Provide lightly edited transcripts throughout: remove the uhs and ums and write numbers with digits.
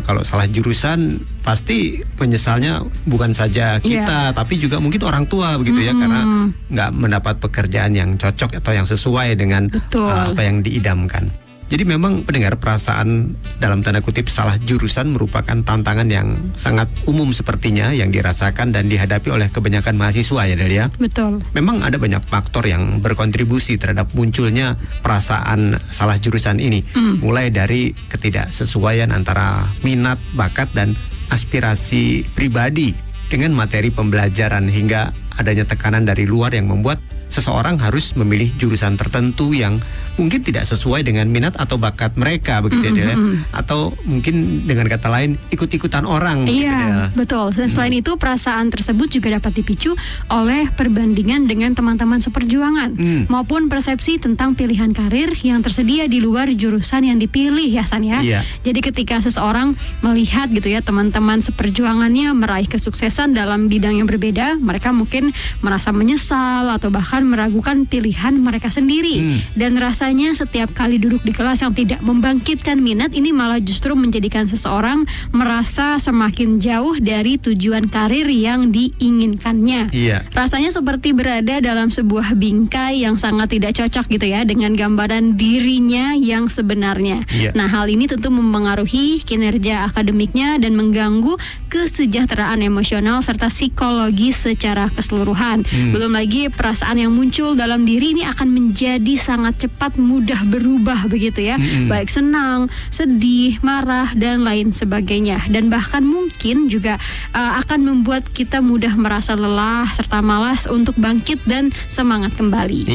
kalau salah jurusan pasti menyesalnya bukan saja kita, tapi juga mungkin orang tua begitu ya, karena nggak mendapat pekerjaan yang cocok atau yang sesuai dengan apa yang diidamkan. Jadi memang pendengar, perasaan dalam tanda kutip salah jurusan merupakan tantangan yang sangat umum sepertinya yang dirasakan dan dihadapi oleh kebanyakan mahasiswa ya Delia. Betul. Memang ada banyak faktor yang berkontribusi terhadap munculnya perasaan salah jurusan ini. Mulai dari ketidaksesuaian antara minat, bakat, dan aspirasi pribadi dengan materi pembelajaran, hingga adanya tekanan dari luar yang membuat seseorang harus memilih jurusan tertentu yang mungkin tidak sesuai dengan minat atau bakat mereka begitu ya, atau mungkin dengan kata lain ikut-ikutan orang. Iya, betul. Dan selain itu perasaan tersebut juga dapat dipicu oleh perbandingan dengan teman-teman seperjuangan maupun persepsi tentang pilihan karir yang tersedia di luar jurusan yang dipilih ya San ya. Jadi ketika seseorang melihat gitu ya teman-teman seperjuangannya meraih kesuksesan dalam bidang yang berbeda, mereka mungkin merasa menyesal atau bahkan meragukan pilihan mereka sendiri. Dan rasanya setiap kali duduk di kelas yang tidak membangkitkan minat ini malah justru menjadikan seseorang merasa semakin jauh dari tujuan karir yang diinginkannya. Rasanya seperti berada dalam sebuah bingkai yang sangat tidak cocok gitu ya dengan gambaran dirinya yang sebenarnya. Nah, hal ini tentu mempengaruhi kinerja akademiknya dan mengganggu kesejahteraan emosional serta psikologi secara keseluruhan. Belum lagi perasaan yang muncul dalam diri ini akan menjadi sangat cepat mudah berubah begitu ya, baik senang, sedih, marah, dan lain sebagainya. Dan bahkan mungkin juga akan membuat kita mudah merasa lelah serta malas untuk bangkit dan semangat kembali.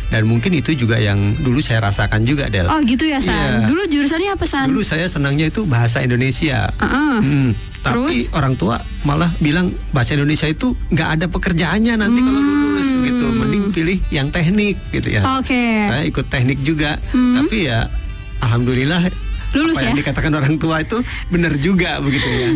Dan mungkin itu juga yang dulu saya rasakan juga, Del. Oh gitu ya San. Dulu jurusannya apa San? Dulu saya senangnya itu bahasa Indonesia. Tapi orang tua malah bilang bahasa Indonesia itu nggak ada pekerjaannya nanti kalau lulus gitu. Mending pilih yang teknik gitu ya. Saya ikut teknik juga. Tapi ya alhamdulillah lulus apa yang dikatakan orang tua itu benar juga begitu ya.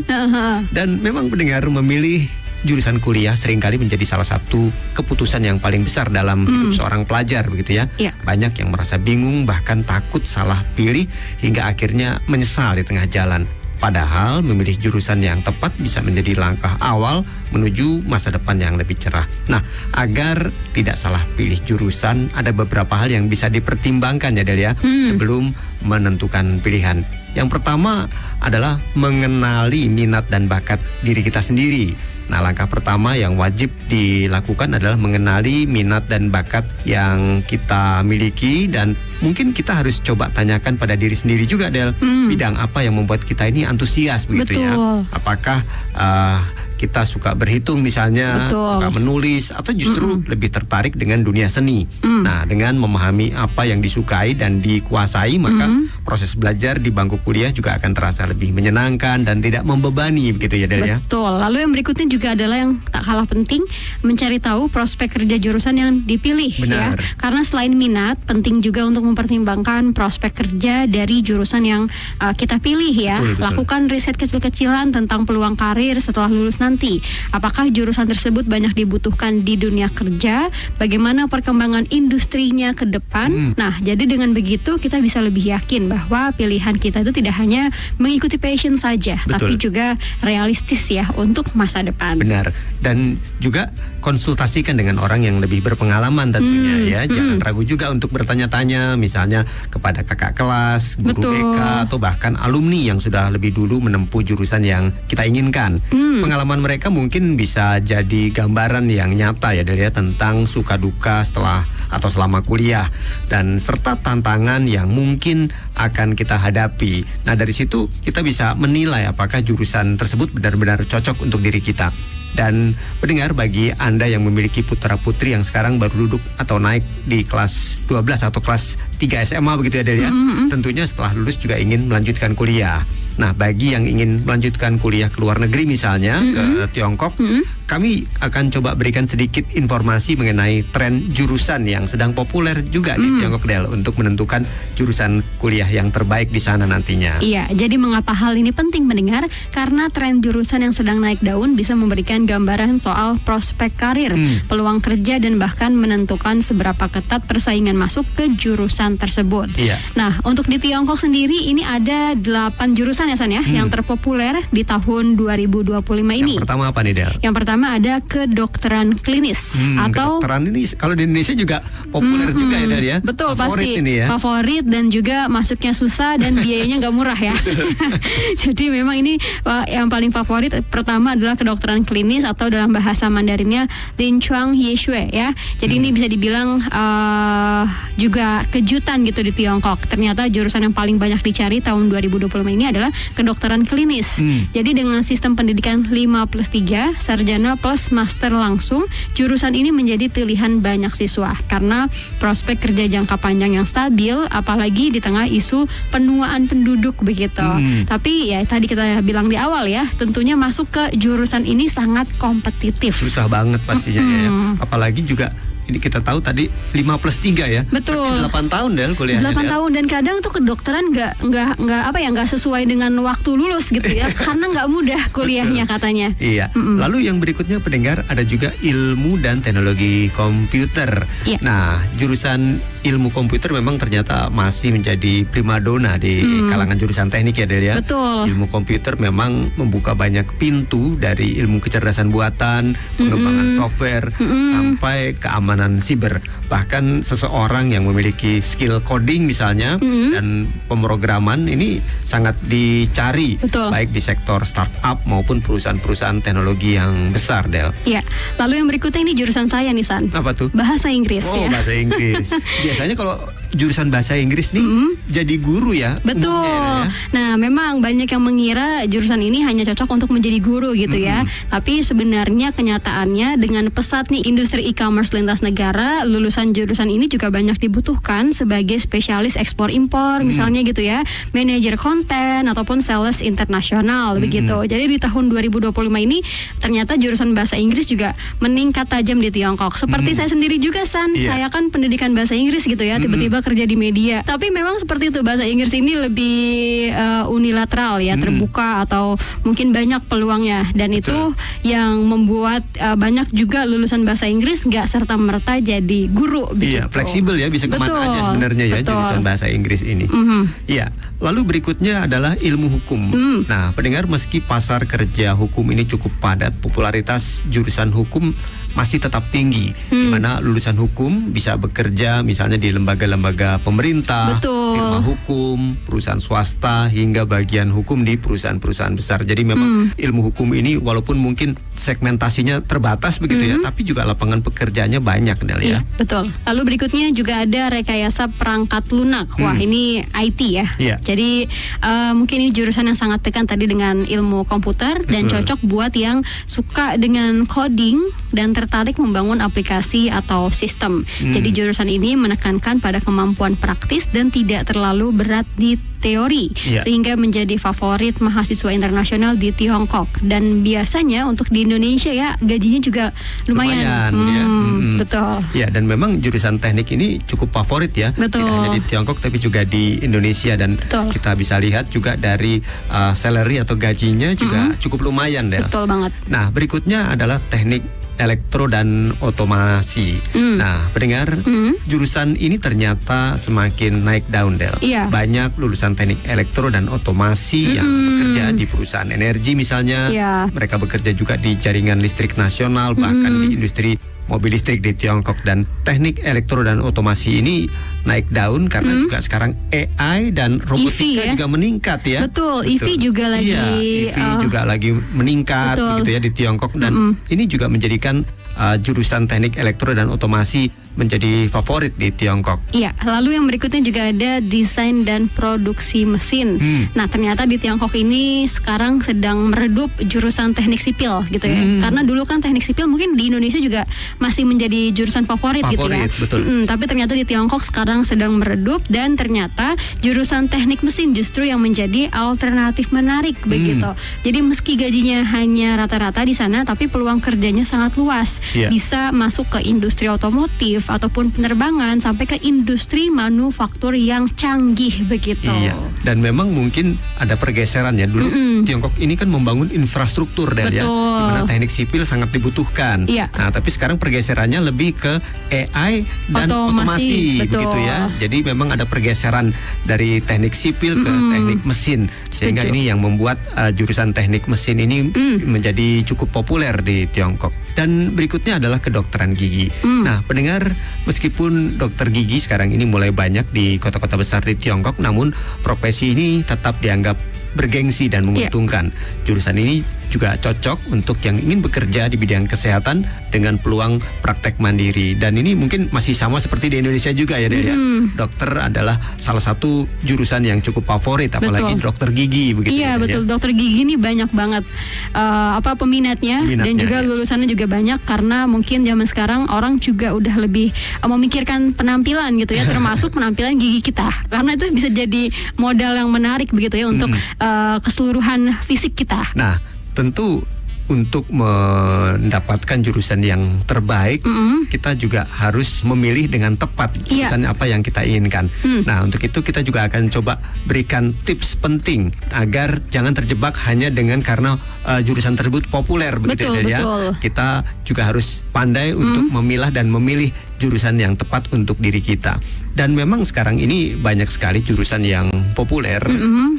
Dan memang pendengar, memilih jurusan kuliah seringkali menjadi salah satu keputusan yang paling besar dalam hidup seorang pelajar begitu ya. Banyak yang merasa bingung, bahkan takut salah pilih hingga akhirnya menyesal di tengah jalan. Padahal memilih jurusan yang tepat bisa menjadi langkah awal menuju masa depan yang lebih cerah. Nah, agar tidak salah pilih jurusan, ada beberapa hal yang bisa dipertimbangkan ya Delia sebelum menentukan pilihan. Yang pertama adalah mengenali minat dan bakat diri kita sendiri. Nah, langkah pertama yang wajib dilakukan adalah mengenali minat dan bakat yang kita miliki, dan mungkin kita harus coba tanyakan pada diri sendiri juga, Del, bidang apa yang membuat kita ini antusias begitu ya. Apakah kita suka berhitung misalnya, suka menulis, atau justru lebih tertarik dengan dunia seni. Nah, dengan memahami apa yang disukai dan dikuasai, maka proses belajar di bangku kuliah juga akan terasa lebih menyenangkan dan tidak membebani begitu ya Del ya. Betul. Lalu yang berikutnya juga adalah yang tak kalah penting, mencari tahu prospek kerja jurusan yang dipilih ya. Karena selain minat, penting juga untuk mempertimbangkan prospek kerja dari jurusan yang kita pilih ya. Lakukan riset kecil-kecilan tentang peluang karir setelah lulus nanti. Apakah jurusan tersebut banyak dibutuhkan di dunia kerja? Bagaimana perkembangan industrinya ke depan? Nah, jadi dengan begitu kita bisa lebih yakin bahwa pilihan kita itu tidak hanya mengikuti passion saja, tapi juga realistis ya untuk masa depan. Benar. Dan juga konsultasikan dengan orang yang lebih berpengalaman tentunya ya. Jangan ragu juga untuk bertanya-tanya misalnya kepada kakak kelas, guru BK, atau bahkan alumni yang sudah lebih dulu menempuh jurusan yang kita inginkan. Pengalaman mereka mungkin bisa jadi gambaran yang nyata ya Delia tentang suka duka setelah atau selama kuliah, dan serta tantangan yang mungkin akan kita hadapi. Nah, dari situ kita bisa menilai apakah jurusan tersebut benar-benar cocok untuk diri kita. Dan pendengar, bagi Anda yang memiliki putra-putri yang sekarang baru duduk atau naik di kelas 12 atau kelas 3 SMA begitu ya Delia, tentunya setelah lulus juga ingin melanjutkan kuliah. Nah, bagi yang ingin melanjutkan kuliah ke luar negeri misalnya ke Tiongkok, kami akan coba berikan sedikit informasi mengenai tren jurusan yang sedang populer juga di Tiongkok, Del, untuk menentukan jurusan kuliah yang terbaik di sana nantinya. Iya, jadi mengapa hal ini penting mendengar? Karena tren jurusan yang sedang naik daun bisa memberikan gambaran soal prospek karir, peluang kerja, dan bahkan menentukan seberapa ketat persaingan masuk ke jurusan tersebut. Iya. Nah, untuk di Tiongkok sendiri ini ada 8 jurusan ya, San, ya, yang terpopuler di tahun 2025 ini. Yang pertama apa nih, Del? Yang pertama ada kedokteran klinis atau kedokteran ini kalau di Indonesia juga populer juga ya, Del, ya. Betul, favorit pasti ini ya. Favorit dan juga masuknya susah dan biayanya nggak murah ya. Jadi memang ini yang paling favorit pertama adalah kedokteran klinis atau dalam bahasa Mandarinnya Lin Chuang Yeshue ya. Jadi ini bisa dibilang juga kejutan gitu di Tiongkok. Ternyata jurusan yang paling banyak dicari tahun 2025 ini adalah kedokteran klinis. Jadi dengan sistem pendidikan 5+3, sarjana plus master langsung, jurusan ini menjadi pilihan banyak siswa karena prospek kerja jangka panjang yang stabil, apalagi di tengah isu penuaan penduduk begitu. Tapi ya tadi kita bilang di awal ya, tentunya masuk ke jurusan ini sangat kompetitif. Susah banget pastinya ya. Apalagi juga ini kita tahu tadi 5+3 ya. Betul. 8 tahun Del kuliahnya. 8 tahun dan kadang tuh kedokteran nggak sesuai dengan waktu lulus gitu ya. Karena nggak mudah kuliahnya katanya. Iya. Lalu yang berikutnya pendengar ada juga ilmu dan teknologi komputer. Iya. Nah, jurusan ilmu komputer memang ternyata masih menjadi primadona di kalangan jurusan teknik ya, Del ya. Betul. Ilmu komputer memang membuka banyak pintu dari ilmu kecerdasan buatan, pengembangan software sampai keamanan siber. Bahkan seseorang yang memiliki skill coding misalnya dan pemrograman ini sangat dicari. Betul. Baik di sektor startup maupun perusahaan-perusahaan teknologi yang besar, Del. Iya. Lalu yang berikutnya ini jurusan saya nih, San. Apa tuh? Bahasa Inggris ya. Bahasa Inggris. Biasanya kalau jurusan bahasa Inggris nih jadi guru ya. Betul. Ya. Nah, memang banyak yang mengira jurusan ini hanya cocok untuk menjadi guru gitu ya. Tapi sebenarnya kenyataannya dengan pesatnya industri e-commerce lintas negara, lulusan jurusan ini juga banyak dibutuhkan sebagai spesialis ekspor impor misalnya gitu ya, manajer konten ataupun sales internasional begitu. Jadi di tahun 2025 ini ternyata jurusan bahasa Inggris juga meningkat tajam di Tiongkok. Seperti saya sendiri juga, San. Saya kan pendidikan bahasa Inggris gitu ya, tiba-tiba kerja di media. Tapi memang seperti itu, bahasa Inggris ini lebih unilateral ya, terbuka atau mungkin banyak peluangnya, dan itu yang membuat banyak juga lulusan bahasa Inggris nggak serta-merta jadi guru begitu. Iya, fleksibel ya, bisa kemana aja sebenarnya ya jurusan bahasa Inggris ini. Iya. Lalu berikutnya adalah ilmu hukum. Nah, pendengar, meski pasar kerja hukum ini cukup padat, popularitas jurusan hukum masih tetap tinggi, di mana lulusan hukum bisa bekerja misalnya di lembaga-lembaga pemerintah, firma hukum, perusahaan swasta, hingga bagian hukum di perusahaan-perusahaan besar. Jadi memang ilmu hukum ini walaupun mungkin segmentasinya terbatas begitu ya, tapi juga lapangan pekerjaannya banyak, Del ya. Betul. Lalu berikutnya juga ada rekayasa perangkat lunak. Wah, ini IT ya. Jadi mungkin ini jurusan yang sangat tekan tadi dengan ilmu komputer dan cocok buat yang suka dengan coding dan tertarik membangun aplikasi atau sistem. Jadi jurusan ini menekankan pada kemampuan praktis dan tidak terlalu berat di teori, sehingga menjadi favorit mahasiswa internasional di Tiongkok. Dan biasanya untuk di Indonesia ya gajinya juga lumayan ya. Betul. Ya, dan memang jurusan teknik ini cukup favorit ya. Betul. Tidak hanya di Tiongkok tapi juga di Indonesia, dan kita bisa lihat juga dari salary atau gajinya juga cukup lumayan, Del. Betul banget. Nah, berikutnya adalah teknik elektro dan otomasi. Nah, pendengar, jurusan ini ternyata semakin naik daun, Del. Banyak lulusan teknik elektro dan otomasi yang bekerja di perusahaan energi misalnya. Mereka bekerja juga di jaringan listrik nasional, bahkan di industri mobil listrik di Tiongkok. Dan teknik elektro dan otomasi ini naik daun karena juga sekarang AI dan robotika juga meningkat ya. Betul. EV juga lagi juga lagi meningkat begitu ya di Tiongkok, dan ini juga menjadikan jurusan teknik elektro dan otomasi menjadi favorit di Tiongkok. Iya, lalu yang berikutnya juga ada desain dan produksi mesin. Nah, ternyata di Tiongkok ini sekarang sedang meredup jurusan teknik sipil gitu ya. Karena dulu kan teknik sipil mungkin di Indonesia juga masih menjadi jurusan favorit gitu ya. Betul. Tapi ternyata di Tiongkok sekarang sedang meredup dan ternyata jurusan teknik mesin justru yang menjadi alternatif menarik begitu. Jadi meski gajinya hanya rata-rata di sana, tapi peluang kerjanya sangat luas. Bisa masuk ke industri otomotif ataupun penerbangan sampai ke industri manufaktur yang canggih begitu. Iya. Dan memang mungkin ada pergeseran ya dulu. Tiongkok ini kan membangun infrastruktur Del ya, di mana teknik sipil sangat dibutuhkan. Nah, tapi sekarang pergeserannya lebih ke AI dan otomasi begitu ya. Jadi memang ada pergeseran dari teknik sipil ke teknik mesin, sehingga ini yang membuat jurusan teknik mesin ini menjadi cukup populer di Tiongkok. Dan berikutnya adalah kedokteran gigi. Nah, pendengar, meskipun dokter gigi sekarang ini mulai banyak di kota-kota besar di Tiongkok, namun profesi ini tetap dianggap bergengsi dan menguntungkan. Jurusan ini juga cocok untuk yang ingin bekerja di bidang kesehatan dengan peluang praktek mandiri. Dan ini mungkin masih sama seperti di Indonesia juga ya, Del ya. Dokter adalah salah satu jurusan yang cukup favorit, apalagi dokter gigi begitu. Iya, betul. Dokter gigi ini banyak banget peminatnya dan juga lulusannya juga banyak, karena mungkin zaman sekarang orang juga udah lebih memikirkan penampilan gitu ya, termasuk penampilan gigi kita. Karena itu bisa jadi modal yang menarik begitu ya untuk keseluruhan fisik kita. Nah, tentu untuk mendapatkan jurusan yang terbaik, kita juga harus memilih dengan tepat jurusan apa yang kita inginkan. Nah, untuk itu kita juga akan coba berikan tips penting agar jangan terjebak hanya dengan karena jurusan tersebut populer begitu ya. Kita juga harus pandai untuk memilah dan memilih jurusan yang tepat untuk diri kita. Dan memang sekarang ini banyak sekali jurusan yang populer,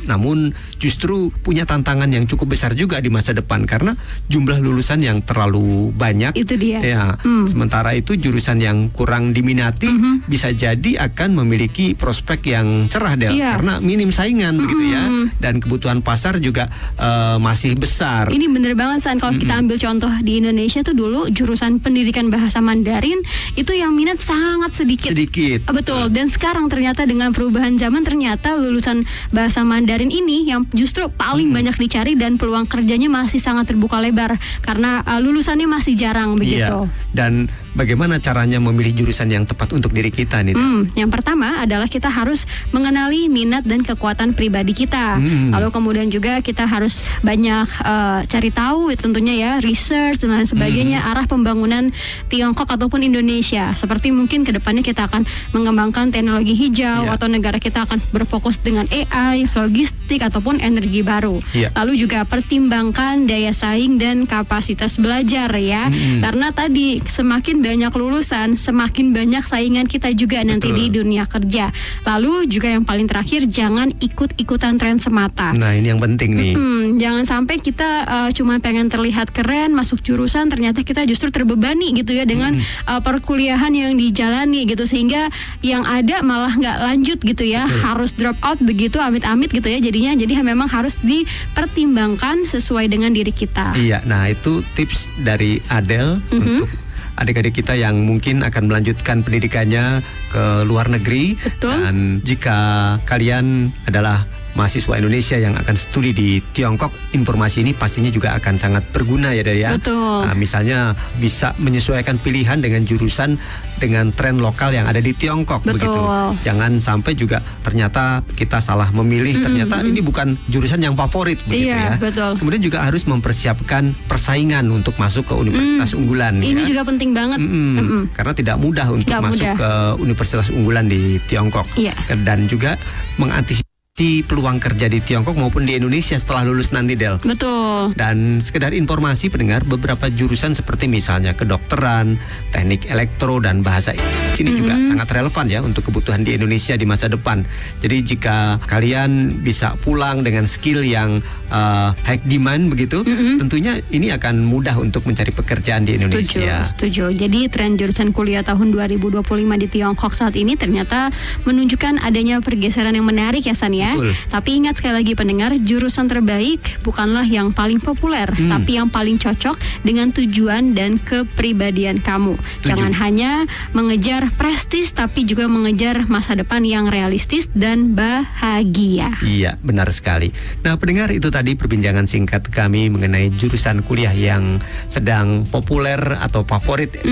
namun justru punya tantangan yang cukup besar juga di masa depan karena jumlah lulusan yang terlalu banyak. Itu dia. Ya, sementara itu jurusan yang kurang diminati bisa jadi akan memiliki prospek yang cerah, Del, karena minim saingan begitu ya. Dan kebutuhan pasar juga masih besar. Ini bener banget, San. Kalau kita ambil contoh di Indonesia tuh dulu jurusan pendidikan bahasa Mandarin itu yang minat sangat sedikit. Betul. Dan sekarang ternyata dengan perubahan zaman, ternyata lulusan bahasa Mandarin ini yang justru paling banyak dicari dan peluang kerjanya masih sangat terbuka lebar karena lulusannya masih jarang begitu. Dan bagaimana caranya memilih jurusan yang tepat untuk diri kita nih? Yang pertama adalah kita harus mengenali minat dan kekuatan pribadi kita. Lalu kemudian juga kita harus banyak cari tahu tentunya ya, research dan lain sebagainya, arah pembangunan Tiongkok ataupun Indonesia. Seperti mungkin kedepannya kita akan mengembangkan teknologi hijau atau negara kita akan berfokus dengan AI, logistik ataupun energi baru. Lalu juga pertimbangkan daya saing dan kapasitas belajar ya. Karena tadi semakin banyak lulusan, semakin banyak saingan kita juga nanti di dunia kerja. Lalu juga yang paling terakhir, jangan ikut-ikutan tren semata. Nah, ini yang penting nih. Jangan sampai kita cuma pengen terlihat keren, masuk jurusan, ternyata kita justru terbebani gitu ya dengan perkuliahan yang dijalani gitu, sehingga yang ada malah nggak lanjut gitu ya, harus drop out begitu, amit-amit gitu ya jadinya. Jadi memang harus dipertimbangkan sesuai dengan diri kita. Iya, nah itu tips dari Adele untuk adik-adik kita yang mungkin akan melanjutkan pendidikannya ke luar negeri. Dan jika kalian adalah mahasiswa Indonesia yang akan studi di Tiongkok, informasi ini pastinya juga akan sangat berguna ya, Del ya. Nah, misalnya bisa menyesuaikan pilihan dengan jurusan dengan tren lokal yang ada di Tiongkok begitu. Jangan sampai juga ternyata kita salah memilih, ternyata ini bukan jurusan yang favorit begitu ya. Kemudian juga harus mempersiapkan persaingan untuk masuk ke universitas unggulan. Ini juga penting banget. Karena tidak mudah untuk masuk ke universitas unggulan di Tiongkok. Dan juga mengantisipasi peluang kerja di Tiongkok maupun di Indonesia setelah lulus nanti, Del. Dan sekedar informasi pendengar, beberapa jurusan seperti misalnya kedokteran, teknik elektro dan bahasa ini juga sangat relevan ya untuk kebutuhan di Indonesia di masa depan. Jadi jika kalian bisa pulang dengan skill yang high demand begitu, tentunya ini akan mudah untuk mencari pekerjaan di Indonesia. Setuju. Jadi tren jurusan kuliah tahun 2025 di Tiongkok saat ini ternyata menunjukkan adanya pergeseran yang menarik ya San ya. Betul. Tapi ingat sekali lagi pendengar, jurusan terbaik bukanlah yang paling populer, tapi yang paling cocok dengan tujuan dan kepribadian kamu. Setuju. Jangan hanya mengejar prestis, tapi juga mengejar masa depan yang realistis dan bahagia. Iya, benar sekali. Nah, pendengar, itu tadi perbincangan singkat kami mengenai jurusan kuliah yang sedang populer atau favorit di